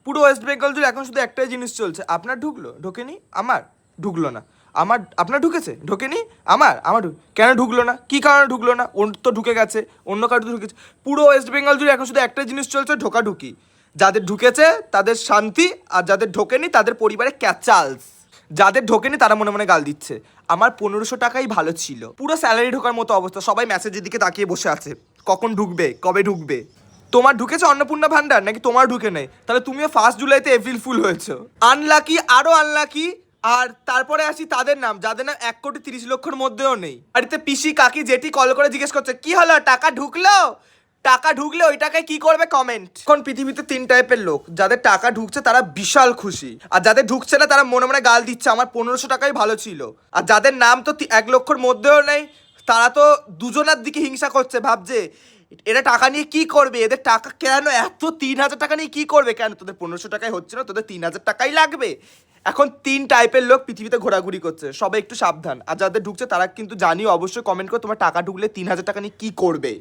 পুরো ওয়েস্ট বেঙ্গল জুড়ে এখন শুধু একটাই জিনিস চলছে, আপনার ঢুকলো ঢোকেনি, আমার ঢুকলো না, আমার আপনার ঢুকেছে ঢোকেনি, আমার কেন ঢুকলো না, কী কারণে ঢুকলো না, ওর তো ঢুকে গেছে, অন্য কারো তো ঢুকেছে। পুরো ওয়েস্ট বেঙ্গল জুড়ে এখন শুধু একটাই জিনিস চলছে, ঢোকাঢুকি। যাদের ঢুকেছে তাদের শান্তি, আর যাদের ঢোকেনি তাদের পরিবারে ক্যাচালস। যাদের ঢোকেনি তারা মনে মনে গাল দিচ্ছে। আমার 1500 টাকাই ভালো ছিল। পুরো স্যালারি ঢোকার মতো অবস্থা, সবাই মেসেজের দিকে তাকিয়ে বসে আছে, কখন ঢুকবে, কবে ঢুকবে। তোমার ঢুকেছে অন্নপূর্ণা ভান্ডার, নাকি তোমার ঢুকে নেই? তাহলে তুমিও 1 জুলাইতে এপ্রিল ফুল হয়েছো। আনলাকি, আরো আনলাকি। আর তারপরে আসি তাদের নাম, যাদের নাম 1,30,00,000 মধ্যেও নেই। বাড়িতে পিসি, কাকি, জেঠি কল করে জিজ্ঞেস করছে কি হলো, টাকা ঢুকলো? টাকা ঢুকলে ওই টাকায় কি করবে কমেন্ট। এখন পৃথিবীতে 3 টাইপের লোক, যাদের টাকা ঢুকছে তারা বিশাল খুশি, আর যাদের ঢুকছে না তারা মনে মনে গাল দিচ্ছে আমার 1500 টাকাই ভালো ছিল। আর যাদের নাম তো 1 লক্ষর মধ্যেও নেই, তারা তো দুজনার দিকে হিংসা করছে, ভাবছে এরা টাকা নিয়ে কি করবে, এদের টাকা কেন এত, 3,000 টাকা নিয়ে কি করবে, কেন তোদের 1500 টাকায় হচ্ছে না, তোদের 3,000 টাকাই লাগবে। এখন 3 টাইপের লোক পৃথিবীতে ঘোরাঘুরি করছে, সবাই একটু সাবধান। আর যাদের ঢুকছে তারা কিন্তু জানিও অবশ্যই কমেন্ট করে তোমার টাকা ঢুকলে 3,000 টাকা নিয়ে কি করবে।